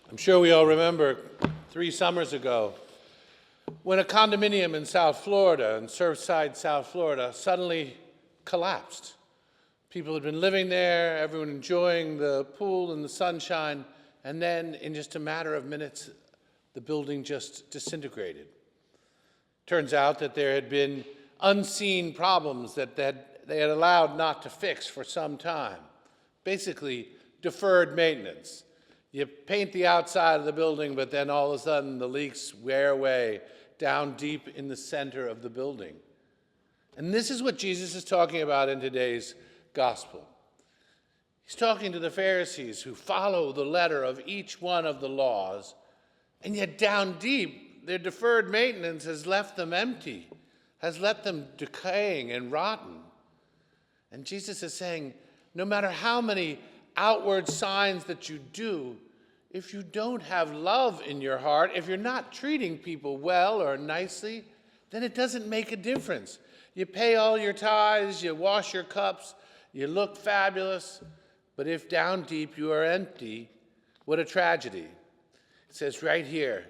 I'm sure we all remember 3 summers ago when a condominium in South Florida, in Surfside, South Florida, suddenly collapsed. People had been living there, everyone enjoying the pool and the sunshine, and then in just a matter of minutes, the building just disintegrated. Turns out that there had been unseen problems that they had allowed not to fix for some time. Basically, deferred maintenance. You paint the outside of the building, but then all of a sudden the leaks wear away down deep in the center of the building. And this is what Jesus is talking about in today's gospel. He's talking to the Pharisees who follow the letter of each one of the laws, and yet down deep, their deferred maintenance has left them empty, has left them decaying and rotten. And Jesus is saying, no matter how many outward signs that you do, if you don't have love in your heart, if you're not treating people well or nicely, then it doesn't make a difference. You pay all your tithes, you wash your cups, you look fabulous, but if down deep you are empty, what a tragedy. It says right here,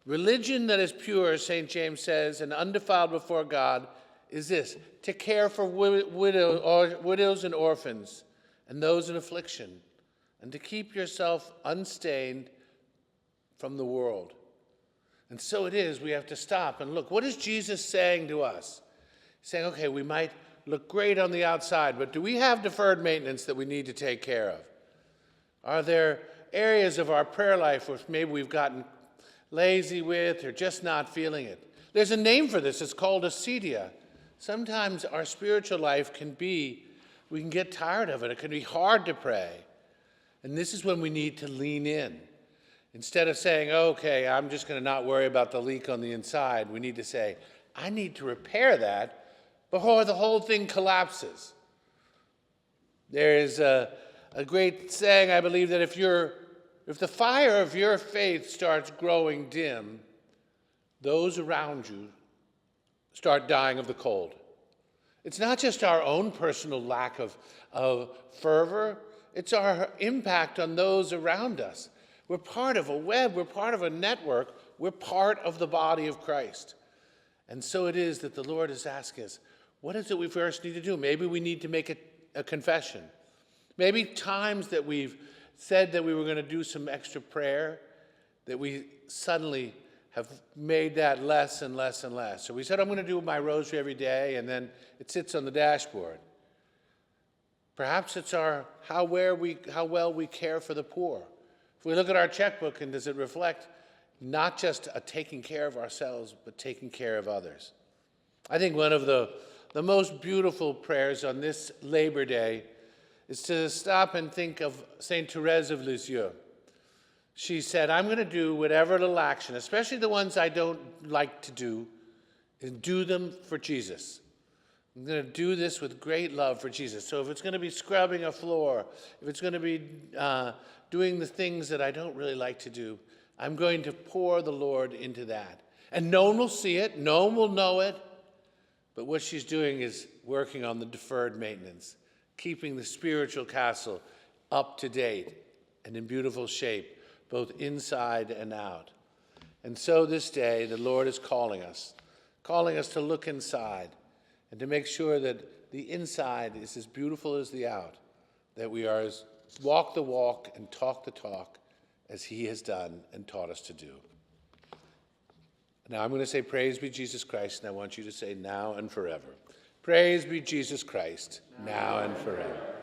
religion that is pure, St. James says, and undefiled before God is this, to care for widows and orphans and those in affliction, and to keep yourself unstained from the world. And so it is, we have to stop and look. What is Jesus saying to us? He's saying, okay, we might look great on the outside, but do we have deferred maintenance that we need to take care of? Are there areas of our prayer life which maybe we've gotten lazy with or just not feeling it? There's a name for this. It's called acedia. Sometimes our spiritual life we can get tired of it. It can be hard to pray. And this is when we need to lean in. Instead of saying, okay, I'm just going to not worry about the leak on the inside, we need to say, I need to repair that before the whole thing collapses. There is a great saying, I believe, that if the fire of your faith starts growing dim, those around you start dying of the cold. It's not just our own personal lack of fervor, it's our impact on those around us. We're part of a web, we're part of a network, we're part of the body of Christ. And so it is that the Lord is asking us, what is it we first need to do? Maybe we need to make a confession. Maybe times that we've said that we were going to do some extra prayer, that we suddenly have made that less and less and less. So we said, I'm going to do my rosary every day, and then it sits on the dashboard. Perhaps it's how well we care for the poor. If we look at our checkbook, and does it reflect not just a taking care of ourselves, but taking care of others? I think one of the most beautiful prayers on this Labor Day is to stop and think of St. Therese of Lisieux. She said, I'm going to do whatever little action, especially the ones I don't like to do, and do them for Jesus. I'm going to do this with great love for Jesus. So if it's going to be scrubbing a floor, if it's going to be doing the things that I don't really like to do, I'm going to pour the Lord into that. And no one will see it, no one will know it, but what she's doing is working on the deferred maintenance, keeping the spiritual castle up to date and in beautiful shape, both inside and out. And so this day, the Lord is calling us to look inside and to make sure that the inside is as beautiful as the out, that we are as walk the walk and talk the talk as he has done and taught us to do. Now I'm going to say, praise be Jesus Christ, and I want you to say now and forever. Praise be Jesus Christ, now and forever.